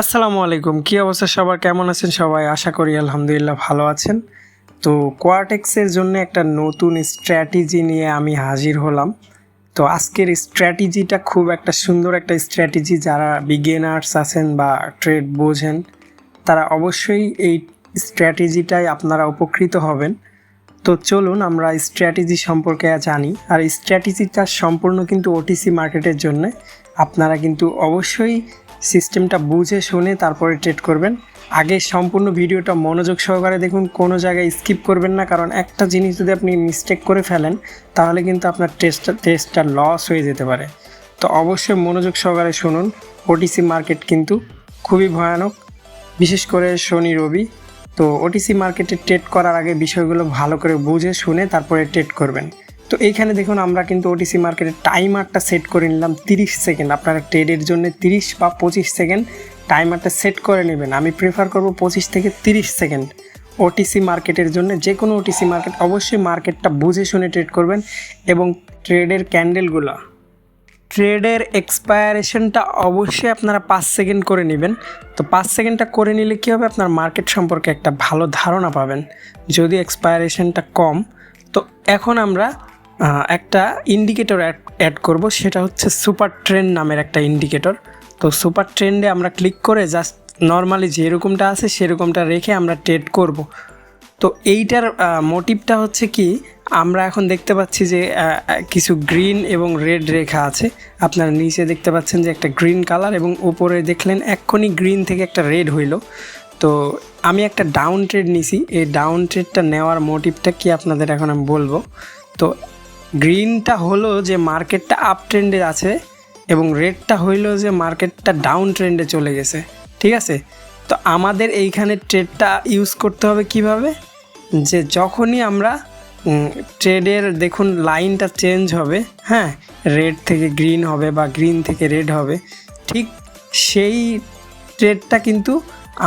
আসসালামু আলাইকুম, কি অবস্থা সবার? কেমন আছেন সবাই? আশা করি আলহামদুলিল্লাহ ভালো আছেন। তো কোয়াটেক্সের জন্য একটা নতুন স্ট্র্যাটেজি নিয়ে আমি হাজির হলাম। তো আজকের স্ট্র্যাটেজিটা খুব একটা সুন্দর একটা স্ট্র্যাটেজি। যারা বিগিনার্স আছেন বা ট্রেড বোঝেন তারা অবশ্যই এই স্ট্র্যাটেজিটায় আপনারা উপকৃত হবেন। তো চলুন আমরা স্ট্র্যাটেজি সম্পর্কে জানি। আর স্ট্র্যাটেজিটা সম্পূর্ণ কিন্তু ওটিসি মার্কেটের জন্য। আপনারা কিন্তু অবশ্যই সিস্টেমটা বুঝে শুনে তারপরে ট্রেড করবেন। আগে সম্পূর্ণ ভিডিওটা মনোযোগ সহকারে দেখুন, কোনো জায়গায় স্কিপ করবেন না, কারণ একটা জিনিস যদি আপনি মিস্টেক করে ফেলেন তাহলে কিন্তু আপনার টেস্টটা লস হয়ে যেতে পারে। তো অবশ্যই মনোযোগ সহকারে শুনুন। ওটিসি মার্কেট কিন্তু খুবই ভয়ানক, বিশেষ করে শনি রবি। তো ওটিসি মার্কেটে ট্রেড করার আগে বিষয়গুলো ভালো করে বুঝে শুনে তারপরে ট্রেড করবেন। তো এইখানে দেখুন আমরা কিন্তু ওটিসি মার্কেটের টাইমারটা সেট করে নিলাম 30 সেকেন্ড। আপনারা ট্রেডের জন্য 30 বা 25 সেকেন্ড টাইমারটা সেট করে নেবেন। আমি প্রেফার করব 25 থেকে 30 সেকেন্ড ওটিসি মার্কেটের জন্য। যে কোনো ওটিসি মার্কেট অবশ্যই মার্কেটটা বুঝে শুনে ট্রেড করবেন। এবং ট্রেডের ক্যান্ডেলগুলো, ট্রেডের এক্সপায়ারেশনটা অবশ্যই আপনারা 5 সেকেন্ড করে নেবেন। তো 5 সেকেন্ডটা করে নিলে কী হবে, আপনার মার্কেট সম্পর্কে একটা ভালো ধারণা পাবেন যদি এক্সপায়ারেশনটা কম। তো এখন আমরা একটা ইন্ডিকেটর অ্যাড করব, সেটা হচ্ছে সুপার ট্রেন্ড নামের একটা ইন্ডিকেটর। তো সুপার ট্রেন্ডে আমরা ক্লিক করে জাস্ট নর্মালি যেরকমটা আছে সেরকমটা রেখে আমরা ট্রেড করব। তো এইটার মোটিভটা হচ্ছে কি, আমরা এখন দেখতে পাচ্ছি যে কিছু গ্রিন এবং রেড রেখা আছে। আপনারা নিচে দেখতে পাচ্ছেন যে একটা গ্রিন কালার, এবং উপরে দেখলেন এক্ষুনি গ্রিন থেকে একটা রেড হইল। তো আমি একটা ডাউন ট্রেড নিছি। এই ডাউন ট্রেডটা নেওয়ার মোটিভটা কি আপনাদের এখন আমি বলবো। তো গ্রিনটা হলো যে মার্কেটটা আপ ট্রেন্ডে আছে, এবং রেডটা হইলো যে মার্কেটটা ডাউন ট্রেন্ডে চলে গেছে। ঠিক আছে, তো আমাদের এইখানে ট্রেডটা ইউজ করতে হবে কিভাবে, যে যখনই আমরা ট্রেডের দেখুন লাইনটা চেঞ্জ হবে, হ্যাঁ, রেড থেকে গ্রিন হবে বা গ্রিন থেকে রেড হবে, ঠিক সেই ট্রেডটা কিন্তু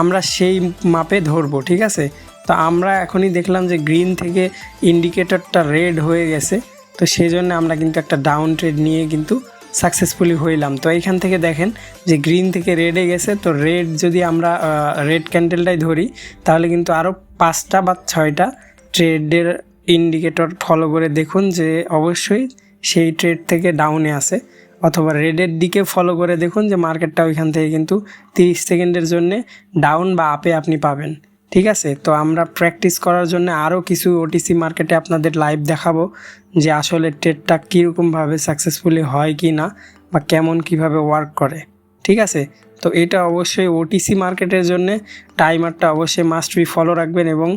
আমরা সেই মাপে ধরবো। ঠিক আছে, তো আমরা এখনই দেখলাম যে গ্রিন থেকে ইন্ডিকেটরটা রেড হয়ে গেছে। তো সেই জন্য আমরা কিন্তু একটা ডাউন ট্রেড নিয়ে কিন্তু সাকসেসফুলি হইলাম। তো এইখান থেকে দেখেন যে গ্রিন থেকে রেডে গেছে। তো রেড যদি আমরা রেড ক্যান্ডেলটাই ধরি তাহলে কিন্তু আরও 5টা বা 6টা ট্রেডের ইন্ডিকেটর ফলো করে দেখুন যে অবশ্যই সেই ট্রেড থেকে ডাউনে আসে, অথবা রেডের দিকে ফলো করে দেখুন যে মার্কেটটা ওইখান থেকে কিন্তু 30 সেকেন্ডের জন্যে ডাউন বা আপে আপনি পাবেন। ঠিক আছে, তো আমরা প্র্যাকটিস করার জন্য আরও কিছু ওটিসি মার্কেটে আপনাদের লাইভ দেখাবো যে আসলে ট্রেডটা কীরকমভাবে সাকসেসফুলি হয় কি না, বা কেমন কিভাবে ওয়ার্ক করে। ঠিক আছে, তো এটা অবশ্যই ওটিসি মার্কেটের জন্য টাইমারটা অবশ্যই মাস্ট বি ফলো রাখবেন, এবং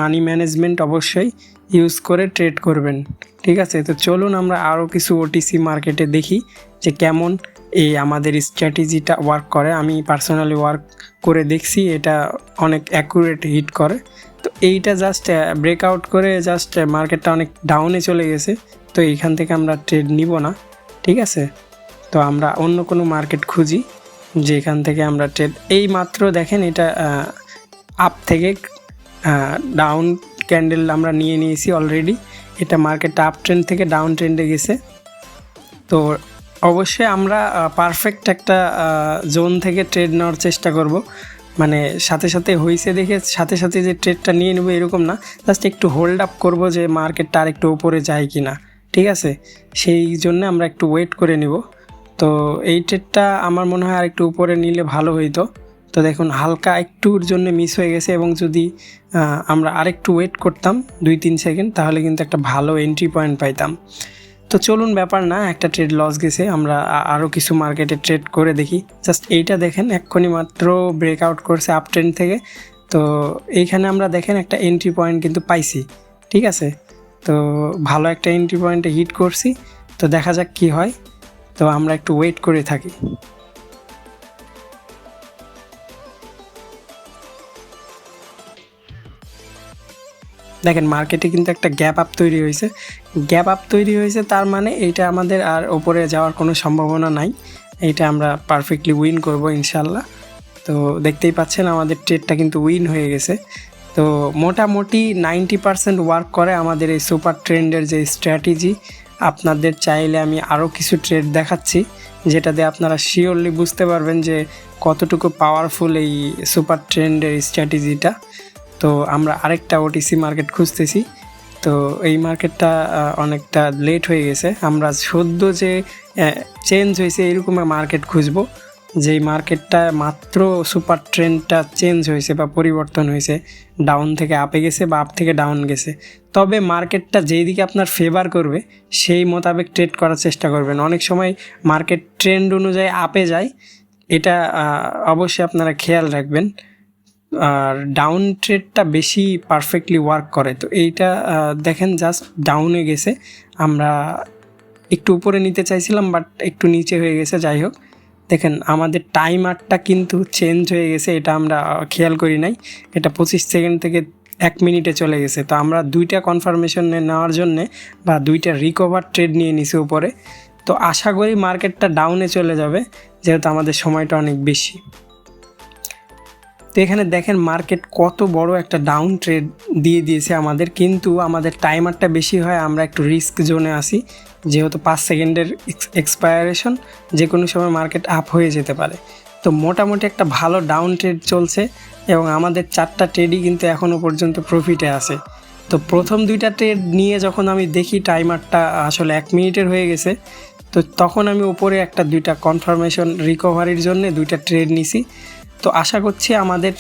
মানি ম্যানেজমেন্ট অবশ্যই ইউজ করে ট্রেড করবেন। ঠিক আছে, তো চলুন আমরা আরও কিছু ওটিসি মার্কেটে দেখি যে কেমন এই আমাদের স্ট্র্যাটেজিটা ওয়ার্ক করে। আমি পার্সোনালি ওয়ার্ক করে দেখছি, এটা অনেক অ্যাকুরেট হিট করে। তো এইটা জাস্ট ব্রেকআউট করে জাস্ট মার্কেটটা অনেক ডাউনে চলে গেছে। তো এইখান থেকে আমরা ট্রেড নিব না। ঠিক আছে, তো আমরা অন্য কোনো মার্কেট খুঁজি যেখান থেকে আমরা ট্রেড, এই মাত্র দেখেন এটা আপ থেকে ডাউন ক্যান্ডেল আমরা নিয়ে নিয়েছি অলরেডি। এটা মার্কেটটা আপ ট্রেন্ড থেকে ডাউন ট্রেন্ডে গেছে। তো অবশ্যই আমরা পারফেক্ট একটা জোন থেকে ট্রেড নেওয়ার চেষ্টা করব, মানে সাথে সাথে হয়েছে দেখে সাথে সাথে যে ট্রেডটা নিয়ে নেবো এরকম না, জাস্ট একটু হোল্ড আপ করবো যে মার্কেটটা আর একটু উপরে যায় কি না। ঠিক আছে, সেই জন্য আমরা একটু ওয়েট করে নিব। তো এই ট্রেডটা আমার মনে হয় আর একটু উপরে নিলে ভালো হইতো। তো দেখুন হালকা একটুর জন্য মিস হয়ে গেছে, এবং যদি আমরা আরেকটু ওয়েট করতাম 2-3 সেকেন্ড তাহলে কিন্তু একটা ভালো এন্ট্রি পয়েন্ট পাইতাম। তো চলুন, ব্যাপার না, একটা ট্রেড লস গেছে, আমরা আরও কিছু মার্কেটে ট্রেড করে দেখি। জাস্ট এইটা দেখেন এক্ষুনি মাত্র ব্রেকআউট করছে আপ ট্রেন্ড থেকে। তো এইখানে আমরা দেখেন একটা এন্ট্রি পয়েন্ট কিন্তু পাইছি। ঠিক আছে, তো ভালো একটা এন্ট্রি পয়েন্টে হিট করছি। তো দেখা যাক কি হয়। তো আমরা একটু ওয়েট করে থাকি। দেখেন মার্কেটে কিন্তু একটা গ্যাপ আপ তৈরি হয়েছে, তার মানে এইটা আমাদের আর ওপরে যাওয়ার কোনো সম্ভাবনা নাই। এইটা আমরা পারফেক্টলি উইন করব ইনশাল্লাহ। তো দেখতেই পাচ্ছেন আমাদের ট্রেডটা কিন্তু উইন হয়ে গেছে। তো মোটামুটি 90% ওয়ার্ক করে আমাদের এই সুপার ট্রেন্ডের যে স্ট্র্যাটেজি। আপনাদের চাইলে আমি আরও কিছু ট্রেড দেখাচ্ছি, যেটাতে আপনারা শিওরলি বুঝতে পারবেন যে কতটুকু পাওয়ারফুল এই সুপার ট্রেন্ডের স্ট্র্যাটেজিটা। তো আমরা আরেকটা ওটিসি মার্কেট খুঁজতেছি। তো এই মার্কেটটা অনেকটা লেট হয়ে গেছে, আমরা সদ্য যে চেঞ্জ হয়েছে এরকম মার্কেট খুঁজবো, যেই মার্কেটটা মাত্র সুপার ট্রেন্ডটা চেঞ্জ হয়েছে বা পরিবর্তন হয়েছে, ডাউন থেকে আপে গেছে বা আপ থেকে ডাউন গেছে। তবে মার্কেটটা যেই দিকে আপনার ফেভার করবে সেই মোতাবেক ট্রেড করার চেষ্টা করবেন। অনেক সময় মার্কেট ট্রেন্ড অনুযায়ী আপে যায়, এটা অবশ্যই আপনারা খেয়াল রাখবেন। আর ডাউন ট্রেডটা বেশি পারফেক্টলি ওয়ার্ক করে। তো এইটা দেখেন জাস্ট ডাউনে গেছে, আমরা একটু উপরে নিতে চাইছিলাম বাট একটু নিচে হয়ে গেছে। যাই হোক, দেখেন আমাদের টাইমারটা কিন্তু চেঞ্জ হয়ে গেছে, এটা আমরা খেয়াল করি নাই। এটা 25 সেকেন্ড থেকে 1 মিনিটে চলে গেছে। তো আমরা দুইটা কনফার্মেশন নেওয়ার জন্যে বা দুইটা রিকভার ট্রেড নিয়ে নিছি উপরে। তো আশা করি মার্কেটটা ডাউনে চলে যাবে, যেহেতু আমাদের সময়টা অনেক বেশি। তো এখানে দেখেন মার্কেট কত বড় একটা ডাউন ট্রেড দিয়ে দিয়েছে আমাদের, কিন্তু আমাদের টাইমারটা বেশি হয়, আমরা একটু রিস্ক জোনে আসি, যেহেতু 5 সেকেন্ডের এক্সপায়ারেশন, যে কোনো সময় মার্কেট আপ হয়ে যেতে পারে। তো মোটামুটি একটা ভালো ডাউন ট্রেড চলছে এবং আমাদের 4টা ট্রেডই কিন্তু এখনও পর্যন্ত প্রফিটে আছে। তো প্রথম 2টা ট্রেড নিয়ে যখন আমি দেখি টাইমারটা আসলে 1 মিনিটের হয়ে গেছে, তো তখন আমি উপরে 2টা কনফার্মেশন রিকভারির জন্য 2টা ট্রেড নিছি। তো আশা করছি আমাদের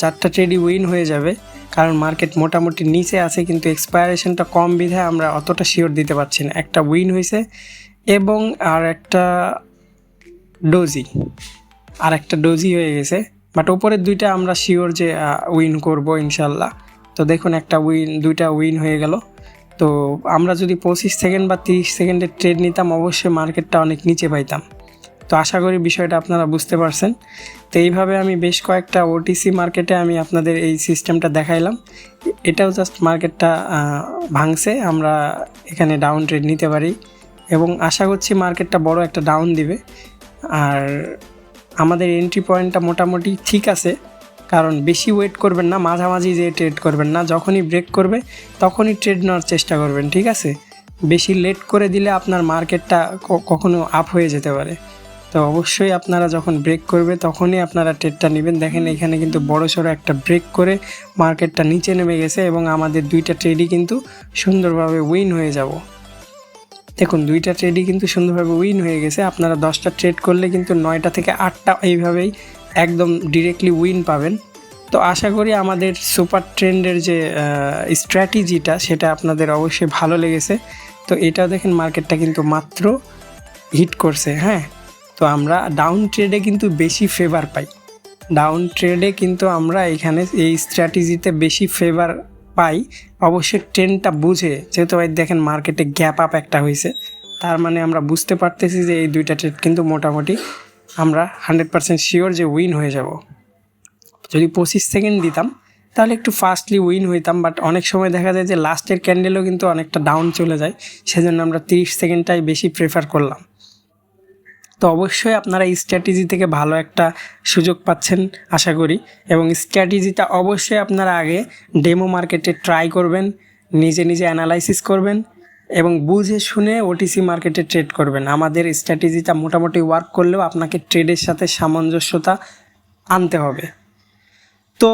4টা ট্রেডই উইন হয়ে যাবে, কারণ মার্কেট মোটামুটি নিচে আছে, কিন্তু এক্সপায়ারেশনটা কম বিধায় আমরা অতটা শিওর দিতে পারছি না। একটা উইন হয়েছে এবং আর একটা ডোজি হয়ে গেছে, বাট উপরের 2টা আমরা শিওর যে উইন করব ইনশাল্লাহ। তো দেখুন 2টা উইন হয়ে গেল। তো আমরা যদি 25 সেকেন্ড বা 30 সেকেন্ডের ট্রেড নিতাম, অবশ্যই মার্কেটটা অনেক নিচে পাইতাম। তো আশা করি বিষয়টা আপনারা বুঝতে পারছেন। তো এইভাবে আমি বেশ কয়েকটা ওটিসি মার্কেটে আমি আপনাদের এই সিস্টেমটা দেখাইলাম। এটাও জাস্ট মার্কেটটা ভাঙছে, আমরা এখানে ডাউন ট্রেড নিতে পারি এবং আশা করছি মার্কেটটা বড় একটা ডাউন দিবে। আর আমাদের এন্ট্রি পয়েন্টটা মোটামুটি ঠিক আছে, কারণ বেশি ওয়েট করবেন না, মাঝামাঝি যে ট্রেড করবেন না, যখনই ব্রেক করবে তখনই ট্রেড নেওয়ার চেষ্টা করবেন, ঠিক আছে? বেশি লেট করে দিলে আপনার মার্কেটটা কখনো আপ হয়ে যেতে পারে। তো অবশ্যই আপনারা যখন ব্রেক করবে তখনই আপনারা ট্রেডটা নেবেন। দেখেন এখানে কিন্তু বড়সড় একটা ব্রেক করে মার্কেটটা নিচে নেমে গেছে এবং আমাদের 2টা ট্রেডই কিন্তু সুন্দরভাবে উইন হয়ে যাব। দেখুন 2টা ট্রেডই কিন্তু সুন্দরভাবে উইন হয়ে গেছে। আপনারা 10টা ট্রেড করলে কিন্তু 9টা থেকে 8টা এইভাবেই একদম ডিরেক্টলি উইন পাবেন। তো আশা করি আমাদের সুপার ট্রেন্ডের যে স্ট্র্যাটেজিটা সেটা আপনাদের অবশ্যই ভালো লেগেছে। তো এটাও দেখেন মার্কেটটা কিন্তু মাত্র হিট করছে। হ্যাঁ, তো আমরা ডাউন ট্রেডে কিন্তু বেশি ফেভার পাই, ডাউন ট্রেডে কিন্তু আমরা এখানে এই স্ট্র্যাটেজিতে বেশি ফেভার পাই। অবশ্যই ট্রেন্ডটা বুঝে, যেহেতু দেখেন মার্কেটে গ্যাপ আপ একটা হয়েছে, তার মানে আমরা বুঝতে পারতেছি যে এই 2টা ট্রেড কিন্তু মোটামুটি আমরা 100% শিওর যে উইন হয়ে যাব। যদি 25 সেকেন্ড দিতাম তাহলে একটু ফাস্টলি উইন হইতাম, বাট অনেক সময় দেখা যায় যে লাস্টের ক্যান্ডেলও কিন্তু অনেকটা ডাউন চলে যায়, সেজন্য আমরা 30 সেকেন্ডটাই বেশি প্রেফার করলাম। তো অবশ্যই আপনারা এই স্ট্র্যাটেজি থেকে ভালো একটা সুযোগ পাচ্ছেন আশা করি, এবং স্ট্র্যাটেজিটা অবশ্যই আপনারা আগে ডেমো মার্কেটে ট্রাই করবেন, নিজে নিজে অ্যানালাইসিস করবেন এবং বুঝে শুনে ওটিসি মার্কেটে ট্রেড করবেন। আমাদের স্ট্র্যাটেজিটা মোটামুটি ওয়ার্ক করলেও আপনাকে ট্রেডের সাথে সামঞ্জস্যতা আনতে হবে। তো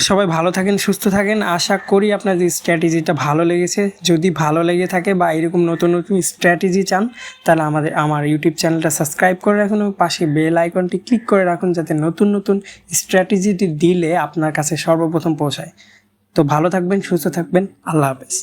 সবাই ভালো থাকেন, সুস্থ থাকেন। আশা করি আপনাদের স্ট্র্যাটেজিটা ভালো লেগেছে। যদি ভালো লেগে থাকে বা এরকম নতুন নতুন স্ট্র্যাটেজি চান, তাহলে আমার ইউটিউব চ্যানেলটা সাবস্ক্রাইব করে রাখুন এবং পাশে বেল আইকনটি ক্লিক করে রাখুন, যাতে নতুন নতুন স্ট্র্যাটেজিটি দিলে আপনার কাছে সর্বপ্রথম পৌঁছায়। তো ভালো থাকবেন, সুস্থ থাকবেন, আল্লাহ হাফেজ।